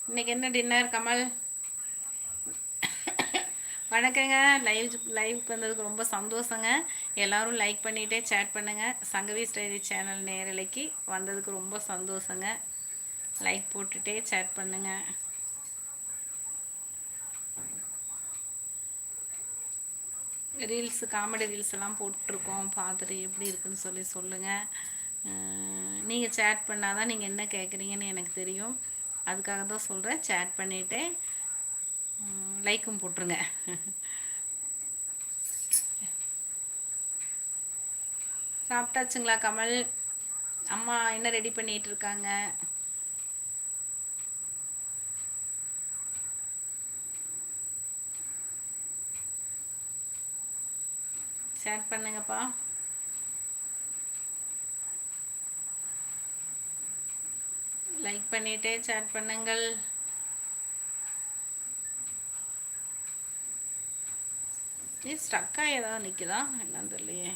இன்னைக்கு என்ன டின்னர் கமல்? வணக்கங்க. லைவுக்கு வந்ததுக்கு ரொம்ப சந்தோஷங்க. எல்லாரும் லைக் பண்ணிட்டே சேட் பண்ணுங்க. சங்கவி ஸ்டைரி சேனல் நேரலைக்கு வந்ததுக்கு ரொம்ப சந்தோஷங்க. லைக் போட்டுட்டே சேட் பண்ணுங்க. ரீல்ஸு காமெடி ரீல்ஸ் எல்லாம் போட்டிருக்கோம், பார்த்துட்டு எப்படி இருக்குன்னு சொல்லி சொல்லுங்கள். நீங்கள் சேட் பண்ணால் தான் நீங்கள் என்ன கேட்குறீங்கன்னு எனக்கு தெரியும். அதுக்காக தான் சொல்கிறேன். சேட் பண்ணிவிட்டு லைக்கும் போட்டுருங்க. சாப்பிட்டாச்சுங்களா கமல்? அம்மா என்ன ரெடி பண்ணிகிட்டு இருக்காங்க? சேட் பண்ணுங்கப்பா. லைக் பண்ணிட்டே சேட் பண்ணுங்கள். ஸ்டக்காக ஏதாவது நிற்குதா என்னன்னு தெரியலையே.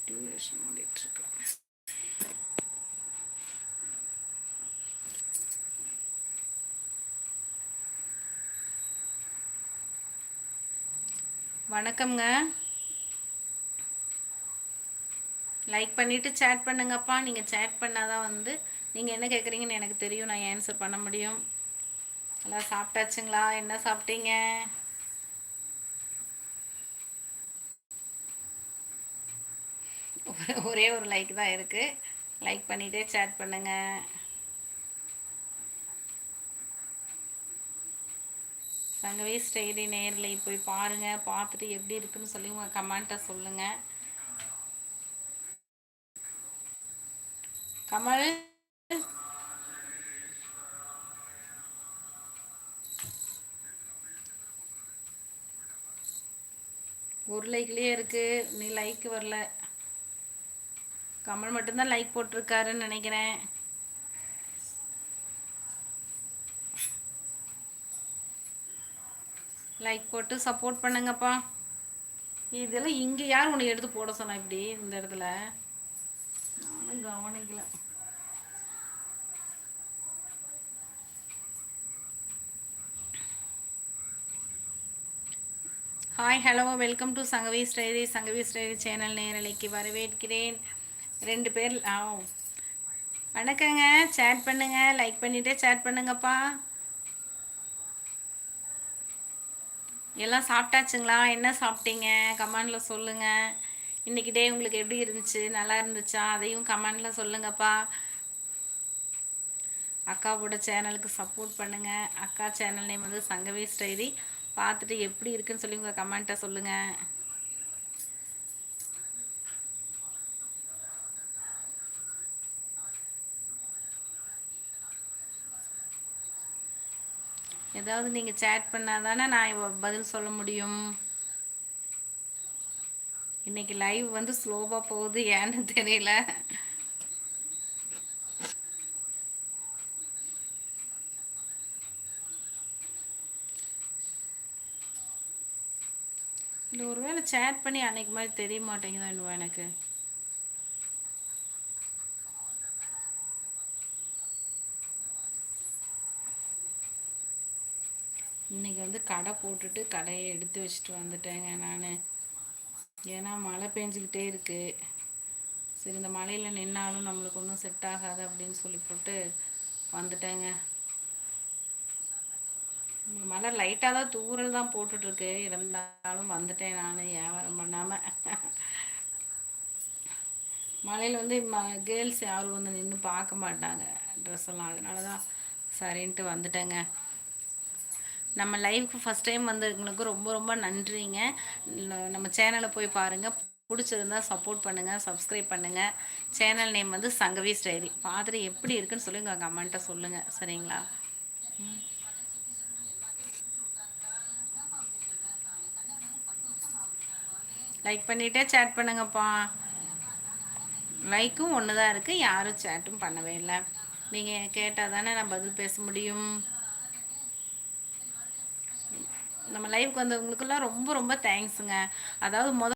டியூரேஷன் ஓடிட்டுருக்கு. வணக்கம்ங்க. லைக் பண்ணிவிட்டு சேட் பண்ணுங்கப்பா. நீங்கள் சேட் பண்ணாதான் வந்து நீங்கள் என்ன கேட்குறீங்கன்னு எனக்கு தெரியும், நான் ஆன்சர் பண்ண முடியும். எல்லாம் சாப்பிட்டாச்சுங்களா? என்ன சாப்பிட்டீங்க? ஒரே ஒரு லைக் தான் இருக்குது. லைக் பண்ணிகிட்டே சேட் பண்ணுங்கள். சங்கவி ஸ்டைரி நேரில் போய் பாருங்கள். பார்த்துட்டு எப்படி இருக்குன்னு சொல்லி உங்கள் கமெண்ட்டை சொல்லுங்கள். கமல் ஒரு லைக்லேயே இருக்குது, நீ லைக் வரல. கமல் மட்டும்தான் லைக் போட்டிருக்காருன்னு நினைக்கிறேன். லைக் போட்டு சப்போர்ட் பண்ணுங்கப்பா. இதெல்லாம் இங்கே யார் உன்னை எடுத்து போட சொன்னா இப்படி இந்த இடத்துல? நானும் கவனிக்கல. Hi, hello, welcome to Sangavi ஸ்டைரி சேனல் நேரலைக்கு வரவேற்கிறேன். 2 பேர் வணக்கங்க. சேட் பண்ணுங்க. லைக் பண்ணிட்டே சேட் பண்ணுங்கப்பா. எல்லாம் சாப்பிட்டாச்சுங்களா? என்ன சாப்பிட்டீங்க? கமெண்டில் சொல்லுங்கள். இன்றைக்கி டே உங்களுக்கு எப்படி இருந்துச்சு? நல்லா இருந்துச்சா? அதையும் கமெண்டில் சொல்லுங்கப்பா. அக்காவோட சேனலுக்கு சப்போர்ட் பண்ணுங்கள். அக்கா சேனல் நேம் வந்து சங்கவி ஸ்டைரி. பார்த்துட்டு எப்படி இருக்குன்னு சொல்லி உங்கள் கமெண்ட்டை சொல்லுங்கள். ஏதாவது நீங்கள் சேட் பண்ணால் தானே நான் பதில் சொல்ல முடியும். இன்றைக்கி லைவ் வந்து ஸ்லோவாக போகுது, ஏன்னு தெரியல. இல்லை, ஒரு வேளை சேட் பண்ணி அன்றைக்கு மாதிரி தெரிய மாட்டேங்குதா இன்னும் எனக்கு. இன்றைக்கி வந்து கடை போட்டுட்டு கடையை எடுத்து வச்சுட்டு வந்துட்டேங்க நான். ஏன்னா மழை பெஞ்சிக்கிட்டே இருக்குது. சரி, இந்த மழையில் நின்னாலும் நம்மளுக்கு ஒன்றும் செட் ஆகாது அப்படின்னு சொல்லி போட்டு வந்துட்டேங்க. மழை லைட்டாக தான் தூரல் தான் போட்டுட்ருக்கு. இருந்தாலும் வந்துட்டேன் நான் வியாபாரம் பண்ணாமல். மழையில் வந்து கேர்ள்ஸ் யாரும் வந்து நின்று பார்க்க மாட்டாங்க ட்ரெஸ் எல்லாம். அதனால தான் சரின்ட்டு வந்துட்டேங்க. நம்ம லைவுக்கு ஃபஸ்ட் டைம் வந்தவங்களுக்கு ரொம்ப ரொம்ப நன்றிங்க. நம்ம சேனலை போய் பாருங்கள். பிடிச்சிருந்தா சப்போர்ட் பண்ணுங்கள், சப்ஸ்கிரைப் பண்ணுங்கள். சேனல் நேம் வந்து சங்கவி ஸ்டைரி. பார்த்துட்டு எப்படி இருக்குன்னு சொல்லி உங்கள் கமெண்ட்டை சொல்லுங்கள். சரிங்களா? லைக் பண்ணிவிட்டே சேட் பண்ணுங்கப்பா. லைக்கும் ஒன்று தான் இருக்குது, யாரும் சேட்டும் பண்ணவே இல்லை. நீங்கள் கேட்டால் தானே நான் பதில் பேச முடியும். நம்ம லைவுக்கு வந்தவங்களுக்கெல்லாம் ரொம்ப ரொம்ப தேங்க்ஸுங்க. அதாவது